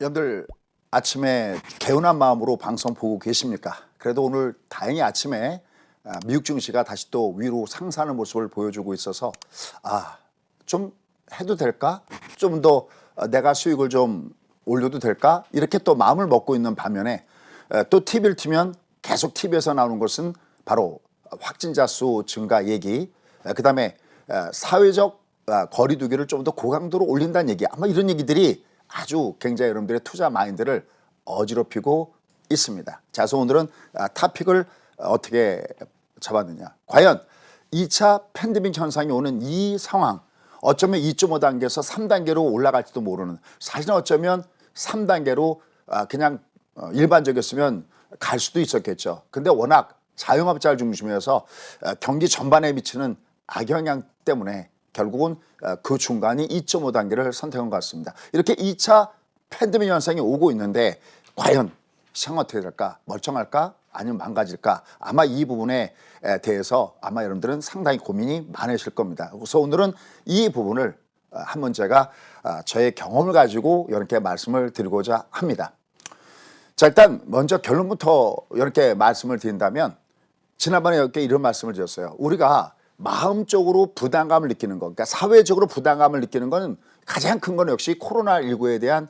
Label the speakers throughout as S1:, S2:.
S1: 여러분들 아침에 개운한 마음으로 방송 보고 계십니까? 그래도 오늘 다행히 아침에 미국 증시가 다시 또 위로 상승하는 모습을 보여주고 있어서 좀 해도 될까? 좀 더 내가 수익을 좀 올려도 될까? 이렇게 또 마음을 먹고 있는 반면에 또 TV를 틀면 계속 TV에서 나오는 것은 바로 확진자 수 증가 얘기, 그다음에 사회적 거리두기를 좀 더 고강도로 올린다는 얘기, 아마 이런 얘기들이 아주 굉장히 여러분들의 투자 마인드를 어지럽히고 있습니다. 자, 그래서 오늘은 토픽을 어떻게 잡았느냐. 과연 2차 팬데믹 현상이 오는 이 상황, 어쩌면 2.5단계에서 3단계로 올라갈지도 모르는, 사실은 어쩌면 3단계로 그냥 일반적이었으면 갈 수도 있었겠죠. 근데 워낙 자영업자를 중심이어서 경기 전반에 미치는 악영향 때문에 결국은 그 중간이 2.5단계를 선택한 것 같습니다. 이렇게 2차 팬데믹 현상이 오고 있는데 과연 시장 어떻게 될까? 멀쩡할까? 아니면 망가질까? 아마 이 부분에 대해서 아마 여러분들은 상당히 고민이 많으실 겁니다. 그래서 오늘은 이 부분을 한번 제가 저의 경험을 가지고 이렇게 말씀을 드리고자 합니다. 자, 일단 먼저 결론부터 이렇게 말씀을 드린다면, 지난번에 이렇게 이런 말씀을 드렸어요. 우리가 마음적으로 부담감을 느끼는 것, 그러니까 사회적으로 부담감을 느끼는 것은 가장 큰 건 역시 코로나19에 대한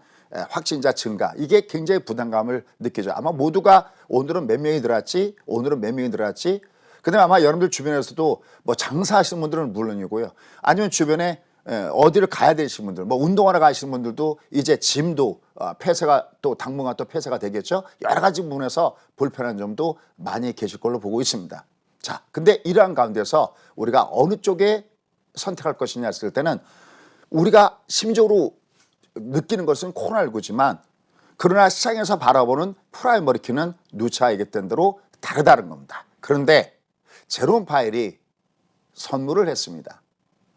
S1: 확진자 증가, 이게 굉장히 부담감을 느끼죠. 아마 모두가 오늘은 몇 명이 들어왔지, 오늘은 몇 명이 들어왔지, 그다음에 아마 여러분들 주변에서도 뭐 장사하시는 분들은 물론이고요, 아니면 주변에 어디를 가야 되시는 분들, 뭐 운동하러 가시는 분들도 이제 짐도 폐쇄가, 또 당분간 또 폐쇄가 되겠죠. 여러 가지 부분에서 불편한 점도 많이 계실 걸로 보고 있습니다. 자, 근데 이러한 가운데서 우리가 어느 쪽에 선택할 것이냐 했을 때는, 우리가 심적으로 느끼는 것은 코로나19지만 그러나 시장에서 바라보는 프라이머리키는 누차 얘기했던 대로 다르다는 겁니다. 그런데 제롬 파웰이 선물을 했습니다.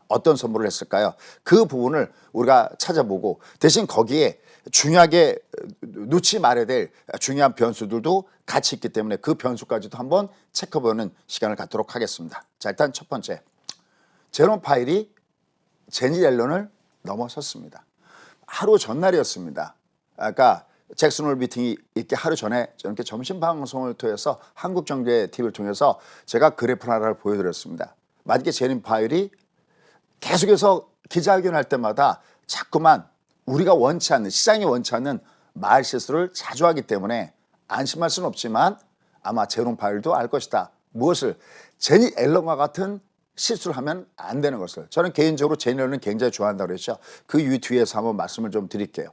S1: 어떤 선물을 했을까요? 그 부분을 우리가 찾아보고, 대신 거기에 중요하게 놓지 말아야 될 중요한 변수들도 같이 있기 때문에 그 변수까지도 한번 체크해보는 시간을 갖도록 하겠습니다. 자, 일단 첫 번째, 제롬 파웰이 제니 옐런을 넘어섰습니다. 하루 전날이었습니다. 그러니까 잭슨 홀 미팅이 있기 하루 전에 이렇게 점심 방송을 통해서 한국경제 TV를 통해서 제가 그래프 하나를 보여드렸습니다. 만약에 제롬 파웰이 계속해서 기자회견할 때마다 자꾸만 우리가 원치 않는, 시장이 원치 않는 말 실수를 자주 하기 때문에 안심할 수는 없지만 아마 제롬 파웰도 알 것이다. 무엇을? 제니 앨런과 같은 실수를 하면 안 되는 것을. 저는 개인적으로 제니 앨런을 굉장히 좋아한다고 그랬죠. 그 이유 뒤에서 한번 말씀을 좀 드릴게요.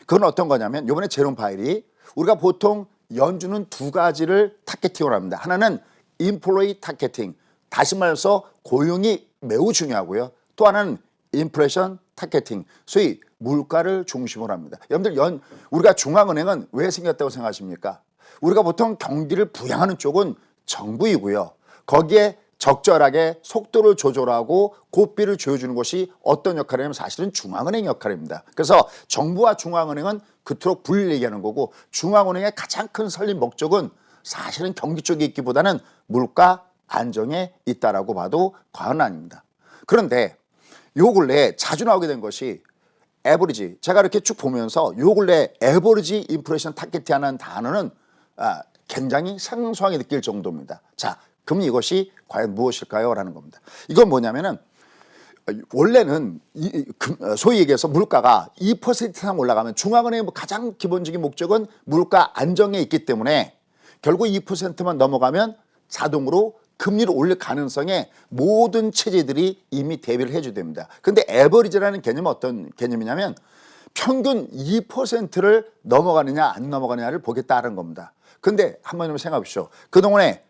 S1: 그건 어떤 거냐면, 이번에 제롬 파웰이, 우리가 보통 연준은 두 가지를 타겟팅을 합니다. 하나는 인플레이 타겟팅, 다시 말해서 고용이 매우 중요하고요. 또 하나는 인플레이션 타겟팅, 소위 물가를 중심으로 합니다. 여러분들 우리가 중앙은행은 왜 생겼다고 생각하십니까? 우리가 보통 경기를 부양하는 쪽은 정부이고요. 거기에 적절하게 속도를 조절하고 고삐를 조여주는 것이 어떤 역할이냐면 사실은 중앙은행 역할입니다. 그래서 정부와 중앙은행은 그토록 분리를 얘기하는 거고, 중앙은행의 가장 큰 설립 목적은 사실은 경기 쪽에 있기보다는 물가 안정에 있다라고 봐도 과언은 아닙니다. 그런데 요 근래에 자주 나오게 된 것이 에버리지. 제가 이렇게 쭉 보면서 요 근래 에버리지 인플레이션 타겟팅하는 단어는 굉장히 생소하게 느낄 정도입니다. 자, 그럼 이것이 과연 무엇일까요? 라는 겁니다. 이건 뭐냐면은, 원래는 소위 얘기해서 물가가 2% 이상 올라가면 중앙은행의 가장 기본적인 목적은 물가 안정에 있기 때문에 결국 2%만 넘어가면 자동으로 금리를 올릴 가능성에 모든 체제들이 이미 대비를 해줘야 됩니다. 근데 에버리지라는 개념은 어떤 개념이냐면, 평균 2%를 넘어가느냐 안 넘어가느냐를 보겠다는 겁니다. 근데 한번 생각해 보십시오. 그동안에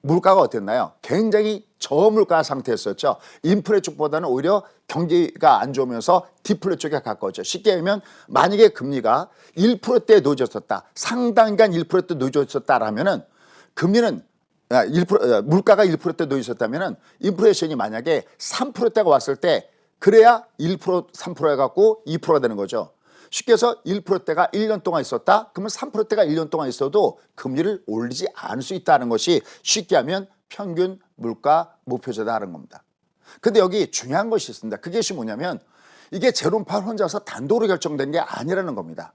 S1: 물가가 어땠나요? 굉장히 저물가 상태였었죠. 인플레 쪽보다는 오히려 경기가 안 좋으면서 디플레 쪽에 가까웠죠. 쉽게 얘기하면, 만약에 금리가 1%대에 놓여졌었다, 상당간 1%대 놓여졌다라면은, 금리는 물가가 1%대 놓여졌다면은 인플레이션이 만약에 3%대가 왔을 때, 그래야 1%, 3% 해갖고 2%가 되는 거죠. 쉽게 해서 1%대가 1년 동안 있었다? 그러면 3%대가 1년 동안 있어도 금리를 올리지 않을 수 있다는 것이 쉽게 하면 평균 물가 목표제다라는 겁니다. 근데 여기 중요한 것이 있습니다. 그것이 뭐냐면, 이게 제롬 파웰 혼자서 단독으로 결정된 게 아니라는 겁니다.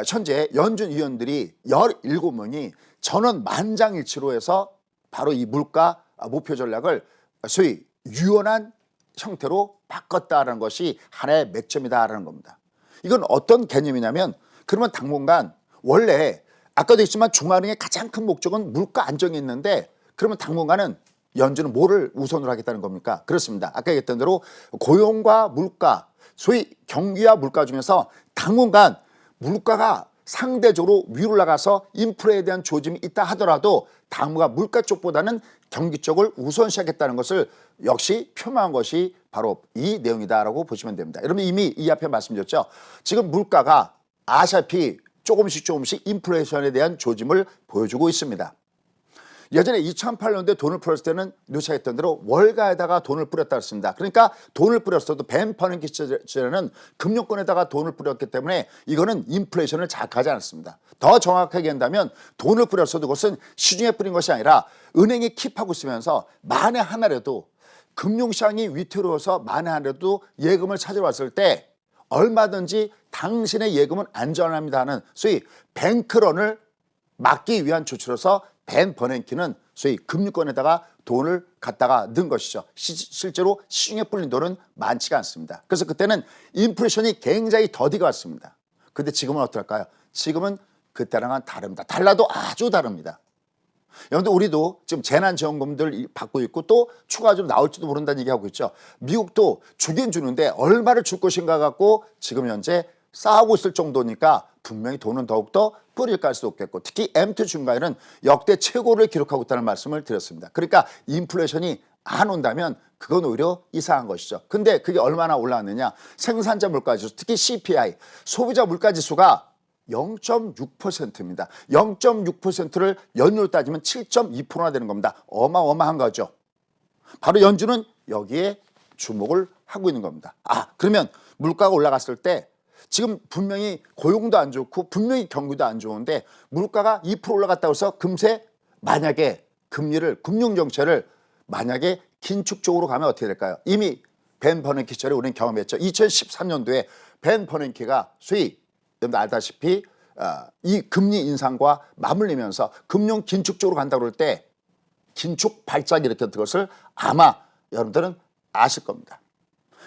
S1: 현재 연준 위원들이 17명이 전원 만장일치로 해서 바로 이 물가 목표 전략을 소위 유연한 형태로 바꿨다는 것이 하나의 맥점이다라는 겁니다. 이건 어떤 개념이냐면, 그러면 당분간 원래 아까도 했지만 중앙은행의 가장 큰 목적은 물가 안정이 있는데, 그러면 당분간은 연준은 뭐를 우선으로 하겠다는 겁니까? 그렇습니다. 아까 얘기했던 대로 고용과 물가, 소위 경기와 물가 중에서 당분간 물가가 상대적으로 위로 나가서 인플레에 대한 조짐이 있다 하더라도 당분간 물가 쪽보다는 경기 쪽을 우선시하겠다는 것을 역시 표명한 것이 바로 이 내용이다라고 보시면 됩니다. 여러분 이미 이 앞에 말씀드렸죠. 지금 물가가 아시아피 조금씩 인플레이션에 대한 조짐을 보여주고 있습니다. 예전에 2008년도에 돈을 풀었을 때는 누차 했던 대로 월가에다가 돈을 뿌렸다 했습니다. 그러니까 돈을 뿌렸어도 벤 버냉키 시절에는 금융권에다가 돈을 뿌렸기 때문에 이거는 인플레이션을 자극하지 않았습니다. 더 정확하게 한다면 돈을 뿌렸어도 그것은 시중에 뿌린 것이 아니라 은행이 킵하고 있으면서 만에 하나라도 금융시장이 위태로워서 만에 하나라도 예금을 찾아왔을 때 얼마든지 당신의 예금은 안전합니다 하는 소위 뱅크런을 막기 위한 조치로서 벤 버냉키는 소위 금융권에다가 돈을 갖다가 넣은 것이죠. 실제로 시중에 뿌린 돈은 많지가 않습니다. 그래서 그때는 인플레이션이 굉장히 더디가 왔습니다. 근데 지금은 어떨까요? 지금은 그때랑은 다릅니다. 달라도 아주 다릅니다. 여러분들 우리도 지금 재난지원금들 받고 있고 또 추가적으로 나올지도 모른다는 얘기하고 있죠. 미국도 주긴 주는데 얼마를 줄 것인가 갖고 지금 현재 싸우고 있을 정도니까 분명히 돈은 더욱더 뿌릴 수도 없겠고, 특히 M2 중과에는 역대 최고를 기록하고 있다는 말씀을 드렸습니다. 그러니까 인플레이션이 안 온다면 그건 오히려 이상한 것이죠. 근데 그게 얼마나 올라왔느냐. 생산자 물가지수, 특히 CPI, 소비자 물가지수가 0.6%입니다. 0.6%를 연율로 따지면 7.2%나 되는 겁니다. 어마어마한 거죠. 바로 연준은 여기에 주목을 하고 있는 겁니다. 그러면 물가가 올라갔을 때 지금 분명히 고용도 안 좋고 분명히 경기도 안 좋은데 물가가 2% 올라갔다고 해서 금세 만약에 금리를, 금융정책을 만약에 긴축 쪽으로 가면 어떻게 될까요? 이미 벤 버냉키 시절에 우리는 경험했죠. 2013년도에 벤 버냉키가 소위 여러분들 알다시피 이 금리 인상과 맞물리면서 금융 긴축 쪽으로 간다고 그럴 때 긴축 발작이 일으켰던 것을 아마 여러분들은 아실 겁니다.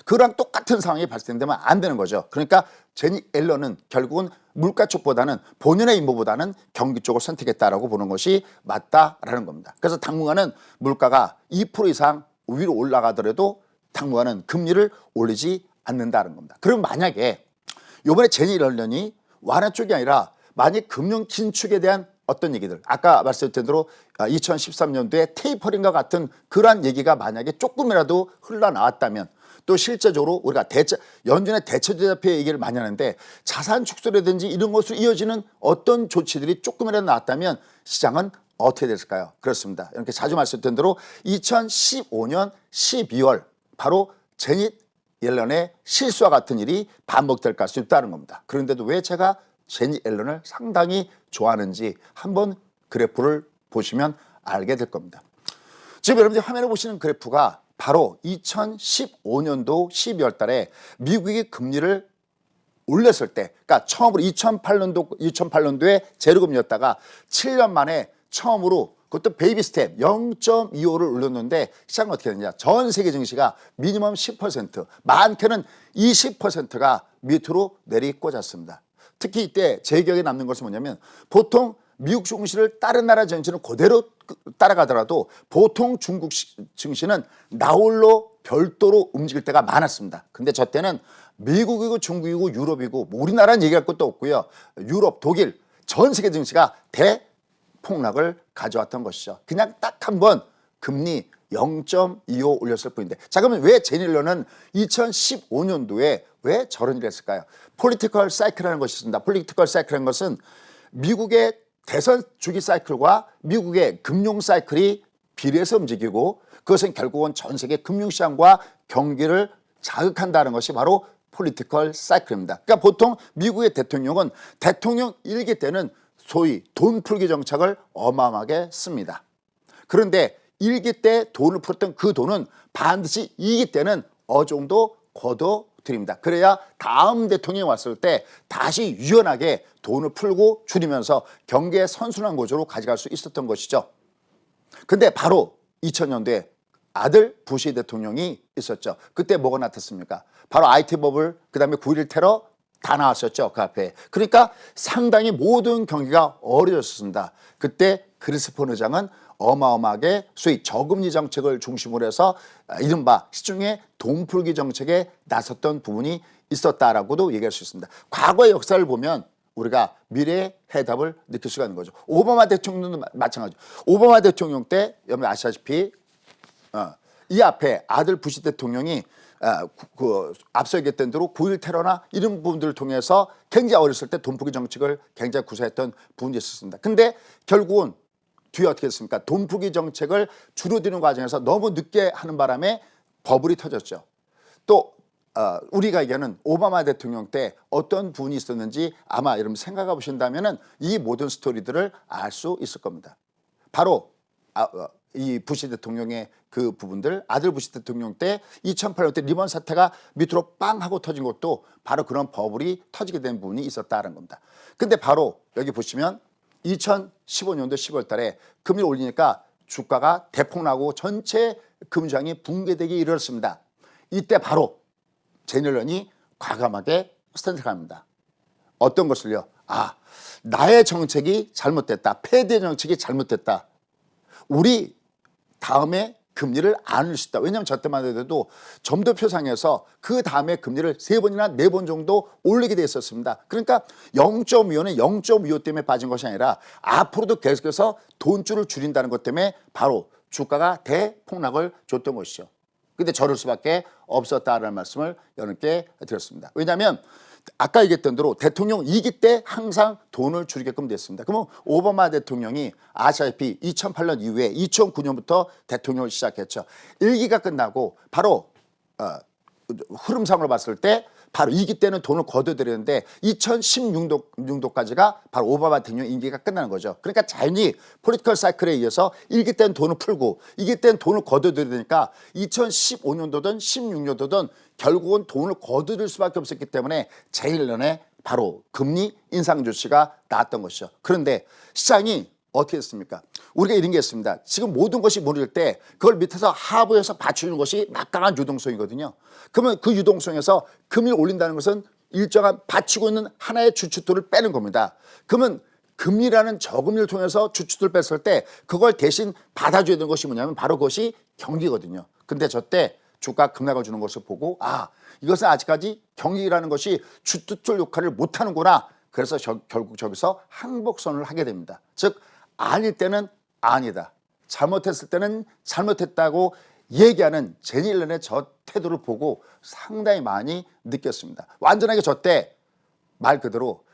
S1: 그랑 똑같은 상황이 발생되면 안 되는 거죠. 그러니까 제니 옐런은 결국은 물가 쪽보다는 본인의 임무보다는 경기 쪽을 선택했다라고 보는 것이 맞다라는 겁니다. 그래서 당분간은 물가가 2% 이상 위로 올라가더라도 당분간은 금리를 올리지 않는다는 겁니다. 그럼 만약에 이번에 제니 옐런이 완화 쪽이 아니라 만약 금융 긴축에 대한 어떤 얘기들, 아까 말씀드린 대로 2013년도에 테이퍼링과 같은 그러한 얘기가 만약에 조금이라도 흘러나왔다면, 또 실제적으로 우리가 연준의 대체제자표의 얘기를 많이 하는데 자산 축소라든지 이런 것으로 이어지는 어떤 조치들이 조금이라도 나왔다면 시장은 어떻게 됐을까요? 그렇습니다. 이렇게 자주 말씀드린 대로 2015년 12월 바로 제닛 옐런의 실수와 같은 일이 반복될 가능성이 있다는 겁니다. 그런데도 왜 제가 제닛 옐런을 상당히 좋아하는지 한번 그래프를 보시면 알게 될 겁니다. 지금 여러분들이 화면에 보시는 그래프가 바로 2015년도 12월 달에 미국이 금리를 올렸을 때, 그러니까 처음으로 2008년도에 제로금리였다가 7년 만에 처음으로 그것도 베이비 스텝 0.25를 올렸는데 시장은 어떻게 되느냐. 전 세계 증시가 미니멈 10%, 많게는 20%가 밑으로 내리꽂았습니다. 특히 이때 제 기억에 남는 것은 뭐냐면 보통 미국 증시를 다른 나라 증시는 그대로 따라가더라도 보통 중국 증시는 나홀로 별도로 움직일 때가 많았습니다. 근데 저 때는 미국이고 중국이고 유럽이고 우리나라는 얘기할 것도 없고요. 유럽, 독일, 전 세계 증시가 대폭락을 가져왔던 것이죠. 그냥 딱 한 번 금리 0.25 올렸을 뿐인데, 자 그러면 왜 제니 옐런은 2015년도에 왜 저런 일을 했을까요? 폴리티컬 사이클이라는 것이 있습니다. 폴리티컬 사이클이라는 것은 미국의 대선 주기 사이클과 미국의 금융 사이클이 비례해서 움직이고 그것은 결국은 전 세계 금융시장과 경기를 자극한다는 것이 바로 폴리티컬 사이클입니다. 그러니까 보통 미국의 대통령은 대통령 1기 때는 소위 돈 풀기 정책을 어마어마하게 씁니다. 그런데 1기 때 돈을 풀었던 그 돈은 반드시 2기 때는 어느 정도 걷어 드립니다. 그래야 다음 대통령이 왔을 때 다시 유연하게 돈을 풀고 줄이면서 경제 선순환 구조로 가져갈 수 있었던 것이죠. 근데 바로 2000년도에 아들 부시 대통령이 있었죠. 그때 뭐가 나탔습니까? 바로 IT 버블, 그다음에 9.11 테러 다 나왔었죠. 그 앞에. 그러니까 상당히 모든 경기가 어려졌습니다. 그때 크리스폰 의장은 어마어마하게 소위 저금리 정책을 중심으로 해서 이른바 시중에 돈 풀기 정책에 나섰던 부분이 있었다라고도 얘기할 수 있습니다. 과거의 역사를 보면 우리가 미래의 해답을 느낄 수가 있는 거죠. 오바마 대통령도 마찬가지죠. 오바마 대통령 때 여러분 아시다시피 이 앞에 아들 부시 대통령이 앞서 얘기했던 대로 9.11 테러나 이런 부분들을 통해서 굉장히 어렸을 때 돈 풀기 정책을 굉장히 구사했던 부분이 있었습니다. 근데 결국은 뒤에 어떻게 했습니까? 돈 풀기 정책을 줄어드는 과정에서 너무 늦게 하는 바람에 버블이 터졌죠. 또 우리가 얘기하는 오바마 대통령 때 어떤 부분이 있었는지 아마 여러분 생각해 보신다면은 이 모든 스토리들을 알 수 있을 겁니다. 바로 이 부시 대통령의 그 부분들, 아들 부시 대통령 때 2008년 때 리먼 사태가 밑으로 빵 하고 터진 것도 바로 그런 버블이 터지게 된 부분이 있었다는 겁니다. 근데 바로 여기 보시면 2015년도 10월 달에 금리를 올리니까 주가가 대폭나고 전체 금시장이 붕괴되기 이르렀습니다. 이때 바로 제넬런이 과감하게 선택합니다. 어떤 것을요? 나의 정책이 잘못됐다. 패대 정책이 잘못됐다. 우리 다음에 금리를 안 올릴 수 있다. 왜냐하면 저 때만 해도 점도표상에서 그 다음에 금리를 3번이나 4번 정도 올리게 돼 있었습니다. 그러니까 0.25는 0.25 때문에 빠진 것이 아니라 앞으로도 계속해서 돈줄을 줄인다는 것 때문에 바로 주가가 대폭락을 줬던 것이죠. 근데 저럴 수밖에 없었다라는 말씀을 여러분께 드렸습니다. 왜냐하면 아까 얘기했던 대로 대통령 2기 때 항상 돈을 줄이게끔 됐습니다. 그러면 오바마 대통령이 아시다시피 2008년 이후에 2009년부터 대통령을 시작했죠. 1기가 끝나고 바로 흐름상으로 봤을 때 바로 2기 때는 돈을 거둬들였는데 2016년도까지가 바로 오바마 대통령 임기가 끝나는 거죠. 그러니까 자연히 포리티컬 사이클에 의해서 1기 때는 돈을 풀고 2기 때는 돈을 거둬들이니까 2015년도든 16년도든 결국은 돈을 거둬들 수밖에 없었기 때문에 제1년에 바로 금리 인상 조치가 나왔던 것이죠. 그런데 시장이 어떻게 됐습니까? 우리가 이런 게 있습니다. 지금 모든 것이 모를 때 그걸 밑에서 하부에서 받쳐주는 것이 막강한 유동성이거든요. 그러면 그 유동성에서 금리를 올린다는 것은 일정한 받치고 있는 하나의 주축들을 빼는 겁니다. 그러면 금리라는 저금리를 통해서 주축들을 뺐을 때 그걸 대신 받아줘야 되는 것이 뭐냐면 바로 그것이 경기거든요. 근데 저때 주가 급락을 주는 것을 보고 이것은 아직까지 경기라는 것이 주축들 역할을 못하는구나. 그래서 결국 저기서 항복선을 하게 됩니다. 즉 아닐 때는 아니다. 잘못했을 때는 잘못했다고 얘기하는 제닐런의 저 태도를 보고 상당히 많이 느꼈습니다. 완전하게 저 때 말 그대로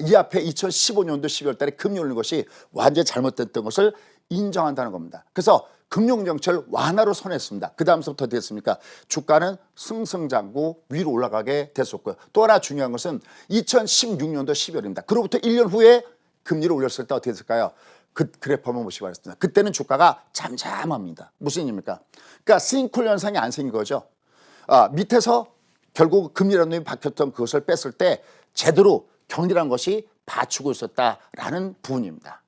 S1: 이 앞에 2015년도 12월 달에 금리 올린 것이 완전히 잘못됐던 것을 인정한다는 겁니다. 그래서 금융정책을 완화로 선했습니다. 그 다음부터 어떻게 됐습니까? 주가는 승승장구 위로 올라가게 됐었고요. 또 하나 중요한 것은 2016년도 12월입니다. 그로부터 1년 후에 금리를 올렸을 때 어떻게 됐을까요? 그 그래프 한번 보시기 바랍니다. 그때는 주가가 잠잠합니다. 무슨 의미입니까? 그러니까 싱크홀 현상이 안 생긴 거죠. 밑에서 결국 금리라는 놈이 박혔던 그것을 뺐을 때 제대로 경기라는 것이 받치고 있었다라는 부분입니다.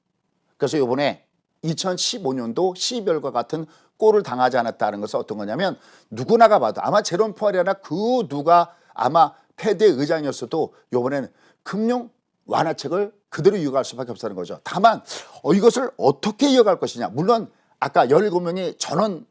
S1: 그래서 이번에 2015년도 12월과 같은 꼴을 당하지 않았다는 것은 어떤 거냐면 누구나가 봐도 아마 제롬 파월이나 그 누가 아마 패드 의장이었어도 이번에는 금융 완화책을 그대로 이어갈 수밖에 없다는 거죠. 다만 이것을 어떻게 이어갈 것이냐. 물론 아까 17명이 전원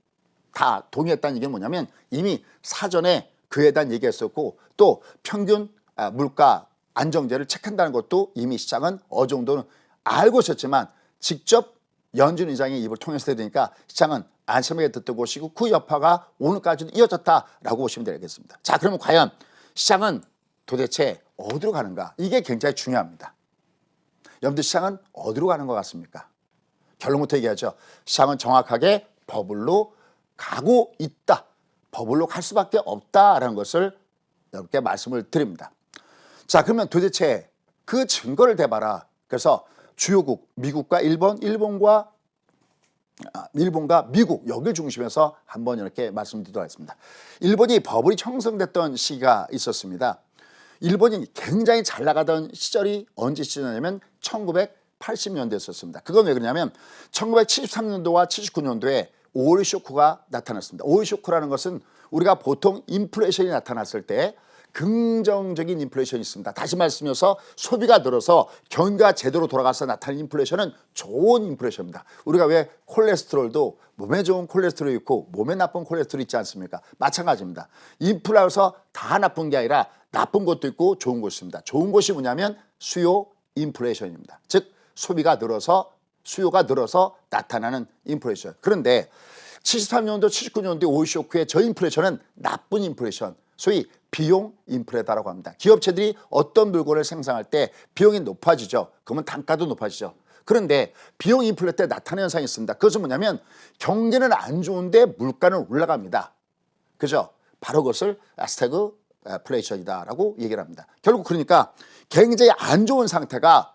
S1: 다 동의했다는 얘기는 뭐냐면 이미 사전에 그에 대한 얘기했었고 또 평균 물가 안정제를 체크한다는 것도 이미 시장은 어느 정도는 알고 있었지만 직접 연준 의장의 입을 통해서 해야 되니까 시장은 안심하게 듣던 것이고 그 여파가 오늘까지도 이어졌다라고 보시면 되겠습니다. 자, 그러면 과연 시장은 도대체 어디로 가는가? 이게 굉장히 중요합니다. 여러분들 시장은 어디로 가는 것 같습니까? 결론부터 얘기하죠. 시장은 정확하게 버블로 가고 있다. 버블로 갈 수밖에 없다라는 것을 여러분께 말씀을 드립니다. 자, 그러면 도대체 그 증거를 대봐라. 그래서 주요국 미국과 일본과 일본과 미국 여기를 중심해서 한번 이렇게 말씀드리도록 하겠습니다. 일본이 버블이 형성됐던 시기가 있었습니다. 일본이 굉장히 잘 나가던 시절이 언제 시절이냐면 1980년대였었습니다. 그건 왜 그러냐면 1973년도와 79년도에 오일 쇼크가 나타났습니다. 오일 쇼크라는 것은 우리가 보통 인플레이션이 나타났을 때 긍정적인 인플레이션이 있습니다. 다시 말씀드려서 소비가 늘어서 경기가 제대로 돌아가서 나타나는 인플레이션은 좋은 인플레이션입니다. 우리가 왜 콜레스테롤도 몸에 좋은 콜레스테롤이 있고 몸에 나쁜 콜레스테롤이 있지 않습니까? 마찬가지입니다. 인플레에서 다 나쁜 게 아니라 나쁜 것도 있고 좋은 것이 있습니다. 좋은 것이 뭐냐면 수요 인플레이션입니다. 즉 소비가 늘어서 수요가 늘어서 나타나는 인플레이션. 그런데 73년도 79년도 오일 쇼크의 저 인플레이션은 나쁜 인플레이션, 소위 비용 인플레다라고 합니다. 기업체들이 어떤 물건을 생산할 때 비용이 높아지죠. 그러면 단가도 높아지죠. 그런데 비용 인플레 때 나타나는 현상이 있습니다. 그것은 뭐냐면 경제는 안 좋은데 물가는 올라갑니다. 그죠? 바로 그것을 스태그플레이션이다라고 얘기를 합니다. 결국 그러니까 굉장히 안 좋은 상태가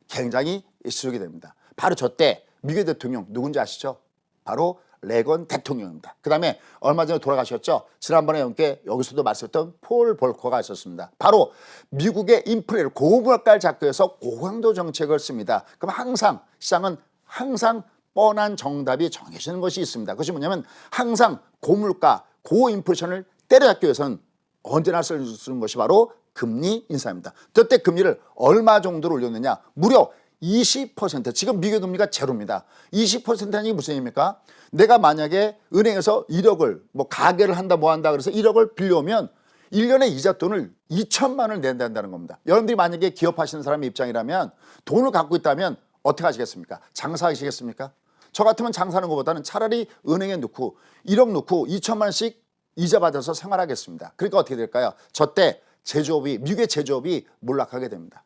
S1: 굉장히 지속이 됩니다. 바로 저 때 미국 대통령 누군지 아시죠? 바로 레건 대통령입니다. 그 다음에 얼마 전에 돌아가셨죠? 지난번에 함께 여기서도 말씀했던 폴 볼커가 있었습니다. 바로 미국의 인플레를 고물가를 잡기 위해서 고강도 정책을 씁니다. 그럼 항상 시장은 항상 뻔한 정답이 정해지는 것이 있습니다. 그것이 뭐냐면 항상 고물가, 고인플레이션을 때려잡기 위해서는 언제나 쓰는 것이 바로 금리 인상입니다. 그때 금리를 얼마 정도로 올렸느냐? 무려 20%. 지금 미국 금리가 제로입니다. 20%라는 게 무슨 의미입니까? 내가 만약에 은행에서 1억을 뭐 가게를 한다 뭐 한다 그래서 1억을 빌려오면 1년에 이자 돈을 2천만 원을 낸다 한다는 겁니다. 여러분들이 만약에 기업하시는 사람의 입장이라면 돈을 갖고 있다면 어떻게 하시겠습니까? 장사하시겠습니까? 저 같으면 장사하는 것보다는 차라리 은행에 넣고 1억 넣고 2천만 원씩 이자 받아서 생활하겠습니다. 그러니까 어떻게 될까요? 저 때 제조업이 미국의 제조업이 몰락하게 됩니다.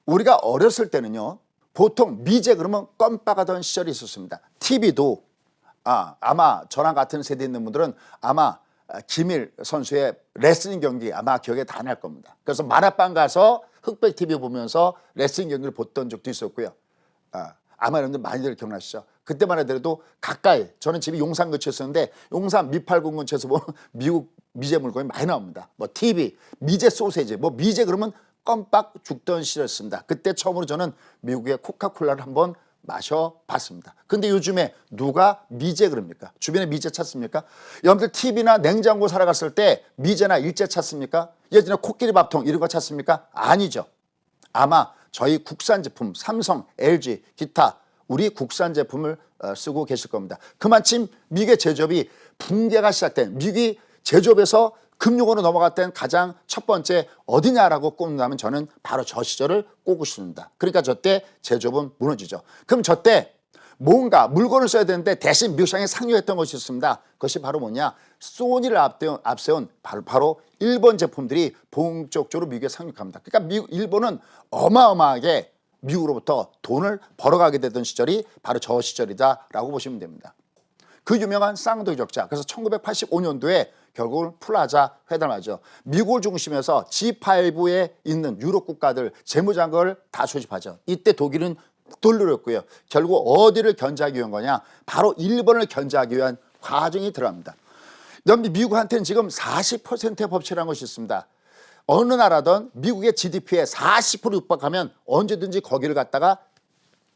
S1: 우리가 어렸을 때는요. 보통 미제 그러면 껌빠가던 시절이 있었습니다. TV도 아마 저랑 같은 세대에 있는 분들은 아마 김일 선수의 레슬링 경기 아마 기억에 다 날 겁니다. 그래서 만화방 가서 흑백 TV 보면서 레슬링 경기를 봤던 적도 있었고요. 아마 여러분들 많이들 기억나시죠? 그때만 하더라도 가까이 저는 집이 용산 근처였었는데 용산 미팔군 근처에서 보면 미국 미제 물건이 많이 나옵니다. 뭐 TV, 미제 소세지, 뭐 미제 그러면 껌빡 죽던 시절이었습니다. 그때 처음으로 저는 미국의 코카콜라를 한번 마셔봤습니다. 근데 요즘에 누가 미제 그럽니까? 주변에 미제 찾습니까? 여러분들 TV나 냉장고 사러 갔을 때 미제나 일제 찾습니까? 예전에 코끼리 밥통 이런 거 찾습니까? 아니죠. 아마 저희 국산 제품 삼성, LG, 기타 우리 국산 제품을 쓰고 계실 겁니다. 그만큼 미국의 제조업이 붕괴가 시작된 미국이 제조업에서 금융으로 넘어갔던 가장 첫 번째 어디냐라고 꼽는다면 저는 바로 저 시절을 꼽고 싶습니다. 그러니까 저 때 제조업은 무너지죠. 그럼 저 때 뭔가 물건을 써야 되는데 대신 미국 시장에 상륙했던 것이 있습니다. 그것이 바로 뭐냐? 소니를 앞세운 바로 일본 제품들이 본격적으로 미국에 상륙합니다. 그러니까 일본은 어마어마하게 미국으로부터 돈을 벌어가게 되던 시절이 바로 저 시절이다라고 보시면 됩니다. 그 유명한 쌍둥이 적자. 그래서 1985년도에 결국은 플라자 회담하죠. 미국을 중심해서 G5에 있는 유럽 국가들 재무장을 다 수집하죠. 이때 독일은 돌려렸고요. 결국 어디를 견제하기 위한 거냐? 바로 일본을 견제하기 위한 과정이 들어갑니다. 여러분 미국한테는 지금 40%의 법치라는 것이 있습니다. 어느 나라든 미국의 GDP의 40% 육박하면 언제든지 거기를 갖다가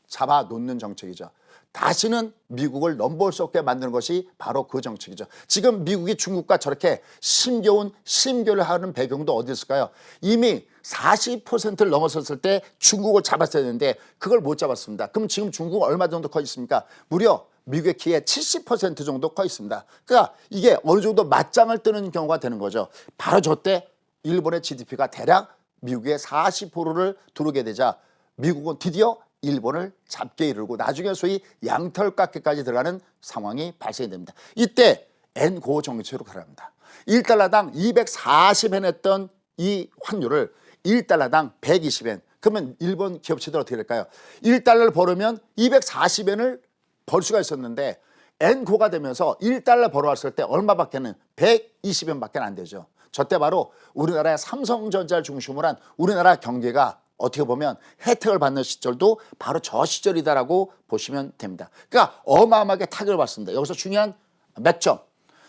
S1: 잡아놓는 정책이죠. 다시는 미국을 넘볼 수 없게 만드는 것이 바로 그 정책이죠. 지금 미국이 중국과 저렇게 심겨운 심교를 하는 배경도 어디 있을까요? 이미 40%를 넘어섰을 때 중국을 잡았어야 되는데 그걸 못 잡았습니다. 그럼 지금 중국은 얼마 정도 커 있습니까? 무려 미국의 키의 70% 정도 커 있습니다. 그러니까 이게 어느 정도 맞짱을 뜨는 경우가 되는 거죠. 바로 저 때 일본의 GDP가 대략 미국의 40%를 두르게 되자 미국은 드디어 일본을 잡게 이르고 나중에 소위 양털깎이까지 들어가는 상황이 발생이 됩니다. 이때 엔고 정책으로 들어갑니다. 1달러당 240엔 했던 이 환율을 1달러당 120엔. 그러면 일본 기업체들 어떻게 될까요? 1달러를 벌으면 240엔을 벌 수가 있었는데 엔고가 되면서 1달러 벌어왔을 때 얼마밖에는 120엔밖에 안 되죠. 저때 바로 우리나라의 삼성전자를 중심으로 한 우리나라 경제가 어떻게 보면 혜택을 받는 시절도 바로 저 시절이다라고 보시면 됩니다. 그러니까 어마어마하게 타격을 받습니다. 여기서 중요한 몇 점.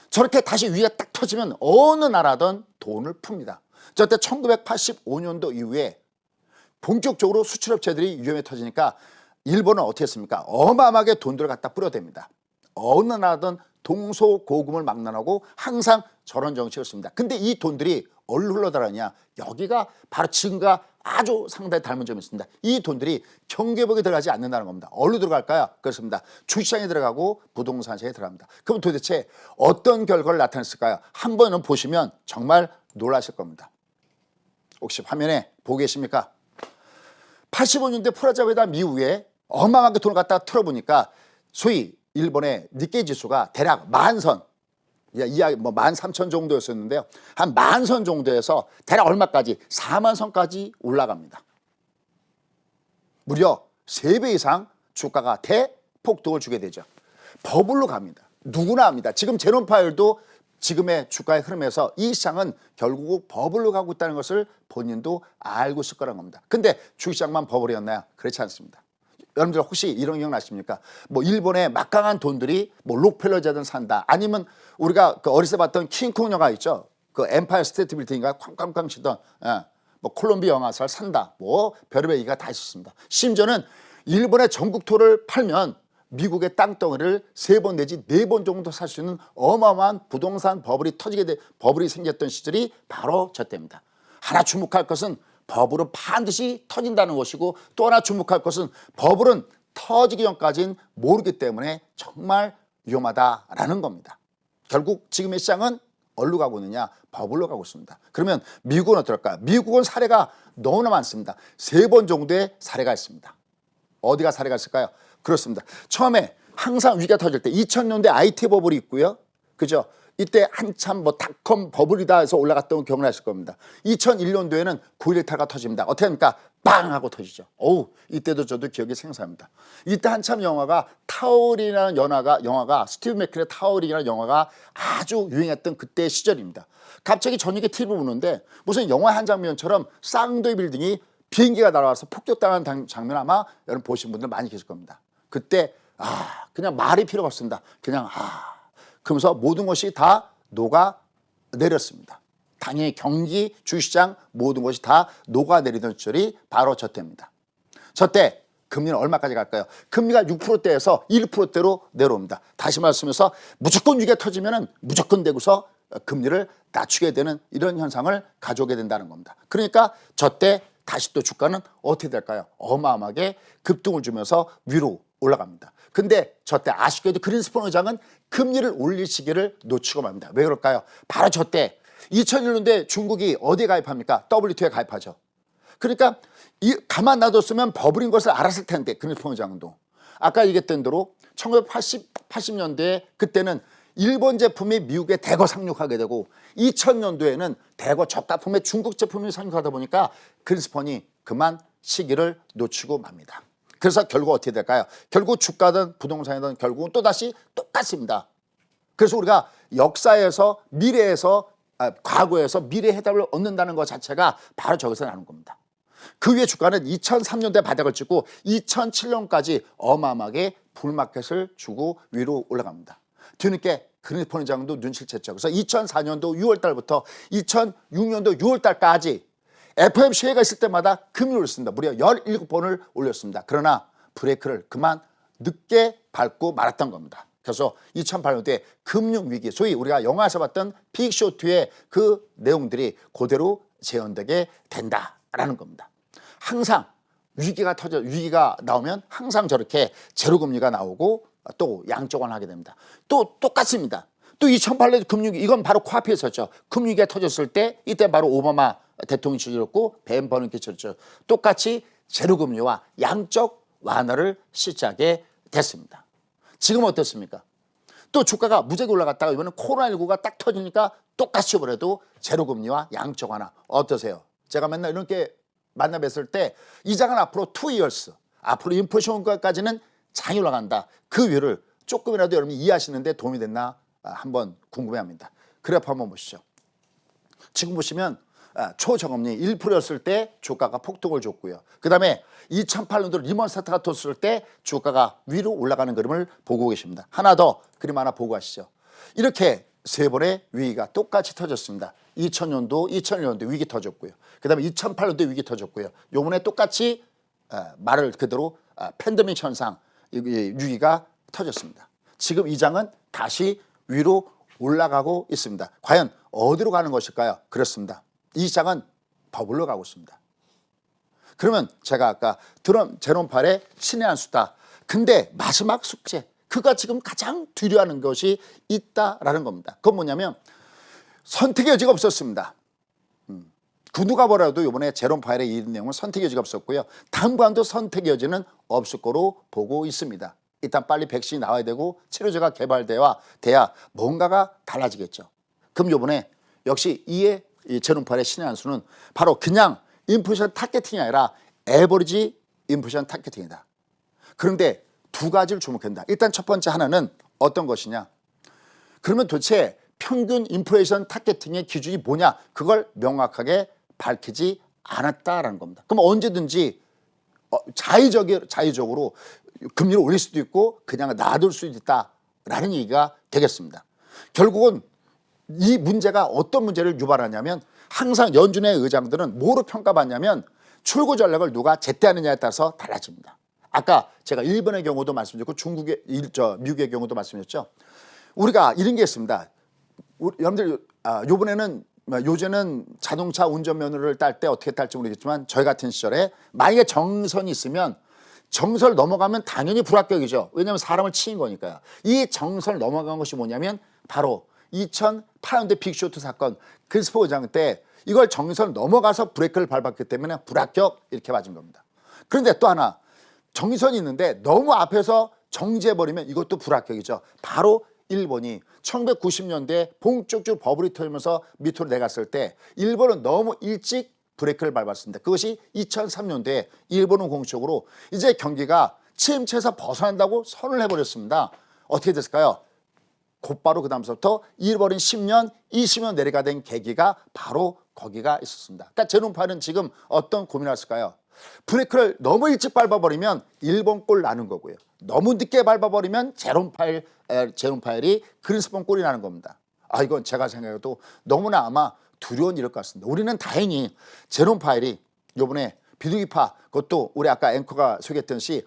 S1: 저렇게 다시 위기가 딱 터지면 어느 나라든 돈을 풉니다. 저때 1985년도 이후에 본격적으로 수출업체들이 위험에 터지니까 일본은 어떻게 했습니까? 어마어마하게 돈들을 갖다 뿌려댑니다. 어느 나라든 동서고금을 막론하고 항상 저런 정책을 씁니다. 근데 이 돈들이 어디로 흘러들어가냐? 여기가 바로 지금과 아주 상당히 닮은 점이 있습니다. 이 돈들이 경제복에 들어가지 않는다는 겁니다. 어디로 들어갈까요? 그렇습니다. 주시장에 들어가고 부동산 시장에 들어갑니다. 그럼 도대체 어떤 결과를 나타냈을까요? 한 번은 보시면 정말 놀라실 겁니다. 혹시 화면에 보고 계십니까? 85년대 프라자 회담 이후에 어마어마하게 돈을 갖다 틀어보니까 소위 일본의 니케이 지수가 대략 만선, 이야기 뭐 13,000 정도였었는데요. 한 만선 정도에서 대략 얼마까지? 4만 선까지 올라갑니다. 무려 3배 이상 주가가 대폭등을 주게 되죠. 버블로 갑니다. 누구나 합니다. 지금 제롬 파웰도 지금의 주가의 흐름에서 이 시장은 결국 버블로 가고 있다는 것을 본인도 알고 있을 거라는 겁니다. 근데 주식시장만 버블이었나요? 그렇지 않습니다. 여러분들 혹시 이런 기억 나십니까? 뭐 일본의 막강한 돈들이 뭐 록펠러자든 산다. 아니면 우리가 그 어렸을 때 봤던 킹콩 영화 있죠? 그 엠파이어 스테이트 빌딩인가 쾅쾅쾅 치던 뭐 콜롬비아 영화사를 산다. 뭐 별의별 얘기가 다 있었습니다. 심지어는 일본의 전국토를 팔면 미국의 땅덩어리를 3번 내지 4번 정도 살 수 있는 어마어마한 부동산 버블이 생겼던 시절이 바로 저 때입니다. 하나 주목할 것은 버블은 반드시 터진다는 것이고 또 하나 주목할 것은 버블은 터지기 전까지는 모르기 때문에 정말 위험하다라는 겁니다. 결국 지금의 시장은 어디로 가고 있느냐? 버블로 가고 있습니다. 그러면 미국은 어떨까요? 미국은 사례가 너무나 많습니다. 3번 정도의 사례가 있습니다. 어디가 사례가 있을까요? 그렇습니다. 처음에 항상 위기가 터질 때 2000년대 IT 버블이 있고요. 그죠? 이때 한참 뭐 닷컴 버블이다 해서 올라갔던 거 기억나실 겁니다. 2001년도에는 9.11타가 터집니다. 어떻게 합니까? 빵 하고 터지죠. 어우, 이때도 저도 기억이 생생합니다. 이때 한참 영화가 타워링이라는 영화가 스티브 맥퀸의 타워링이라는 영화가 아주 유행했던 그때 시절입니다. 갑자기 저녁에 TV 보는데 무슨 영화 한 장면처럼 쌍둥이 빌딩이 비행기가 날아와서 폭격당한 장면 아마 여러분 보신 분들 많이 계실 겁니다. 그때 그냥 말이 필요가 없습니다. 그냥 그러면서 모든 것이 다 녹아내렸습니다. 당연히 경기, 주시장 모든 것이 다 녹아내리던 시절이 바로 저 때입니다. 저 때 금리는 얼마까지 갈까요? 금리가 6%대에서 1%대로 내려옵니다. 다시 말씀해서 무조건 위기가 터지면 무조건 되고서 금리를 낮추게 되는 이런 현상을 가져오게 된다는 겁니다. 그러니까 저 때 다시 또 주가는 어떻게 될까요? 어마어마하게 급등을 주면서 위로 올라갑니다. 근데 저 때 아쉽게도 그린스폰 의장은 금리를 올릴 시기를 놓치고 맙니다. 왜 그럴까요? 바로 저 때 2001년도에 중국이 어디에 가입합니까? WTO에 가입하죠. 그러니까 가만 놔뒀으면 버블인 것을 알았을 텐데 그린스폰 의장도. 아까 얘기했던 대로 1980년대에 그때는 일본 제품이 미국에 대거 상륙하게 되고 2000년도에는 대거 저가품의 중국 제품이 상륙하다 보니까 그린스폰이 그만 시기를 놓치고 맙니다. 그래서 결국 어떻게 될까요? 결국 주가든 부동산이든 결국은 또다시 똑같습니다. 그래서 우리가 역사에서 과거에서 미래 해답을 얻는다는 것 자체가 바로 저기서 나오는 겁니다. 그 위에 주가는 2003년대 바닥을 찍고 2007년까지 어마어마하게 불마켓을 주고 위로 올라갑니다. 뒤늦게 그린스폰 의장도 눈치를 챘죠. 그래서 2004년도 6월달부터 2006년도 6월달까지 FOMC가 있을 때마다 금리를 올렸습니다. 무려 17번을 올렸습니다. 그러나 브레이크를 그만 늦게 밟고 말았던 겁니다. 그래서 2008년도에 금융위기, 소위 우리가 영화에서 봤던 빅쇼트의 그 내용들이 그대로 재현되게 된다라는 겁니다. 항상 위기가 나오면 항상 저렇게 제로금리가 나오고 또 양쪽을 하게 됩니다. 또 똑같습니다. 또 2008년 금융위기, 이건 바로 코앞에 있었죠. 금융위기가 터졌을 때 이때 바로 오바마 대통령이 치렀고 벤 버넌키 치렀죠. 똑같이 제로금리와 양적 완화를 시작하게 됐습니다. 지금 어떻습니까? 또 주가가 무지하게 올라갔다가 이번엔 코로나19가 딱 터지니까 똑같이 버려도 제로금리와 양적 완화 어떠세요? 제가 맨날 이렇게 만나 뵀을 때 이 장은 앞으로 2 years, 앞으로 인플레이션까지는 장이 올라간다. 그 위를 조금이라도 여러분이 이해하시는데 도움이 됐나 한번 궁금해합니다. 그래프 한번 보시죠. 지금 보시면 초저금리 1%였을 때 주가가 폭등을 줬고요. 그 다음에 2008년도 리먼 사태가 터졌을 때 주가가 위로 올라가는 그림을 보고 계십니다. 하나 더 그림 하나 보고 가시죠. 이렇게 세 번의 위기가 똑같이 터졌습니다. 2000년도, 2001년도 위기 터졌고요. 그 다음에 2008년도 위기 터졌고요. 요번에 똑같이 말을 그대로 팬데믹 현상 위기가 터졌습니다. 지금 이 장은 다시 위로 올라가고 있습니다. 과연 어디로 가는 것일까요? 그렇습니다. 이 장은 버블로 가고 있습니다. 그러면 제가 아까 드럼 제롬 파웰의 신의 한 수다. 근데 마지막 숙제, 그가 지금 가장 두려워하는 것이 있다라는 겁니다. 그건 뭐냐면 선택의 여지가 없었습니다. 그 누가 뭐라도 이번에 제롬 파웰의 이 내용은 선택의 여지가 없었고요. 당분간도 선택의 여지는 없을 거로 보고 있습니다. 일단 빨리 백신이 나와야 되고 치료제가 개발돼야 뭔가가 달라지겠죠. 그럼 이번에 역시 이 제롬 파웰의 신의 한 수는 바로 그냥 인플레이션 타겟팅이 아니라 에버리지 인플레이션 타겟팅이다. 그런데 두 가지를 주목한다. 일단 첫 번째 하나는 어떤 것이냐. 그러면 도대체 평균 인플레이션 타겟팅의 기준이 뭐냐. 그걸 명확하게 밝히지 않았다라는 겁니다. 그럼 언제든지 자의적으로 금리를 올릴 수도 있고 그냥 놔둘 수도 있다라는 얘기가 되겠습니다. 결국은 이 문제가 어떤 문제를 유발하냐면 항상 연준의 의장들은 뭐로 평가받냐면 출구 전략을 누가 제때 하느냐에 따라서 달라집니다. 아까 제가 일본의 경우도 말씀드렸고 미국의 경우도 말씀드렸죠. 우리가 이런 게 있습니다. 여러분들 요새는 자동차 운전면허를 딸 때 어떻게 딸지 모르겠지만 저희 같은 시절에 만약에 정선이 있으면 정선을 넘어가면 당연히 불합격이죠. 왜냐하면 사람을 치인 거니까요. 이 정선을 넘어간 것이 뭐냐면 바로 2008년대 빅쇼트 사건 크리스퍼 의장 때 이걸 정선을 넘어가서 브레이크를 밟았기 때문에 불합격 이렇게 맞은 겁니다. 그런데 또 하나 정선이 있는데 너무 앞에서 정지해버리면 이것도 불합격이죠. 바로 일본이 1990년대에 본격적으로 버블이 터지면서 밑으로 내갔을 때 일본은 너무 일찍 브레이크를 밟았습니다. 그것이 2003년도에 일본은 공식적으로 이제 경기가 침체에서 벗어난다고 선언을 해버렸습니다. 어떻게 됐을까요? 곧바로 그 다음부터 잃어버린 10년, 20년 내려가 된 계기가 바로 거기가 있었습니다. 그러니까 제롬 파웰은 지금 어떤 고민을 했을까요? 브레이크를 너무 일찍 밟아버리면 일본 꼴 나는 거고요. 너무 늦게 밟아버리면 제롬 파웰이 그린스폰 꼴이 나는 겁니다. 이건 제가 생각해도 너무나 아마 두려운 일일 것 같습니다. 우리는 다행히 제롬 파웰이 이번에 비둘기파, 그것도 우리 아까 앵커가 소개했듯이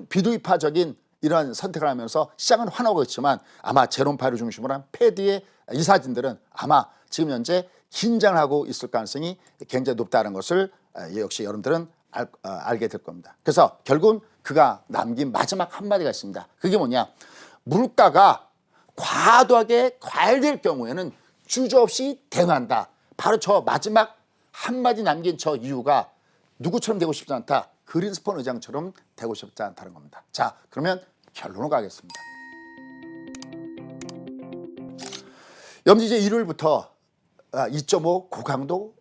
S1: 비둘기파적인 이런 선택을 하면서 시장은 화나고 있지만 아마 제롬 파웰을 중심으로 한 패드의 이사진들은 아마 지금 현재 긴장을 하고 있을 가능성이 굉장히 높다는 것을 역시 여러분들은 알게 될 겁니다. 그래서 결국은 그가 남긴 마지막 한마디가 있습니다. 그게 뭐냐. 물가가 과도하게 과열될 경우에는 주저없이 대응한다. 바로 저 마지막 한마디 남긴 저 이유가 누구처럼 되고 싶지 않다. 그린스폰 의장처럼 되고 싶지 않다는 겁니다. 자, 그러면 결론으로 가겠습니다. 여러분 이제 일요일부터 2.5 고강도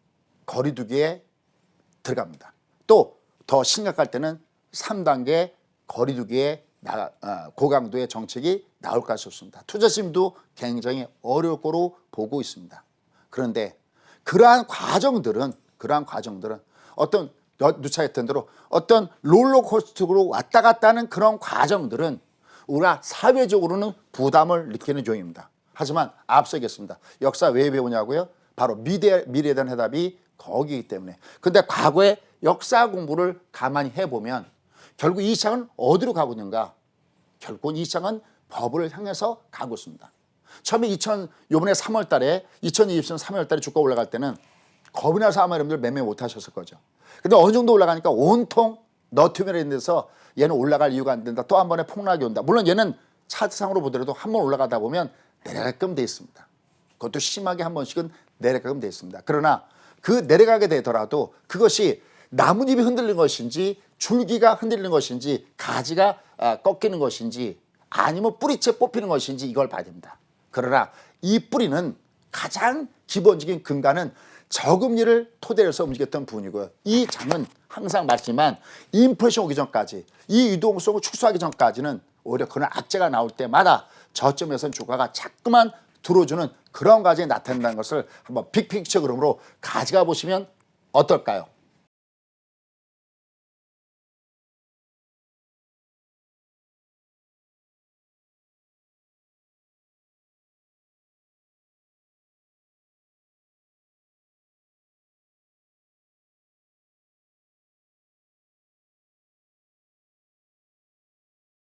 S1: 거리두기에 들어갑니다. 또 더 심각할 때는 3단계 거리두기에 고강도의 정책이 나올 것이 없습니다. 투자심도 굉장히 어려울 거로 보고 있습니다. 그런데 그러한 과정들은 어떤 누차했던 대로 어떤 롤러코스터로 왔다 갔다 하는 그런 과정들은 우리가 사회적으로는 부담을 느끼는 중입니다. 하지만 앞서겠습니다. 역사 왜 배우냐고요? 바로 미래에 대한 해답이 거기이기 때문에. 근데 과거의 역사 공부를 가만히 해보면 결국 이 시장은 어디로 가고 있는가? 결국은 이 시장은 버블을 향해서 가고 있습니다. 처음에 요번에 3월 달에 2020년 3월 달에 주가 올라갈 때는 겁이 나서 아마 여러분들 매매 못 하셨을 거죠. 근데 어느 정도 올라가니까 온통 너튜브에 데서 얘는 올라갈 이유가 안 된다. 또 한 번에 폭락이 온다. 물론 얘는 차트상으로 보더라도 한 번 올라가다 보면 내려가끔 돼 있습니다. 그것도 심하게 한 번씩은 내려가끔 돼 있습니다. 그러나 그 내려가게 되더라도 그것이 나뭇잎이 흔들리는 것인지 줄기가 흔들리는 것인지 가지가 꺾이는 것인지 아니면 뿌리채 뽑히는 것인지 이걸 봐야 됩니다. 그러나 이 뿌리는 가장 기본적인 근간은 저금리를 토대로 해서 움직였던 부분이고요. 이 장은 항상 말씀만 인플레이션 오기 전까지 이 유동성을 축소하기 전까지는 오히려 그런 악재가 나올 때마다 저점에서는 주가가 자꾸만 들어주는 그런 과정이 나타난다는 것을 한번 빅픽처 그림으로 가져가 보시면 어떨까요?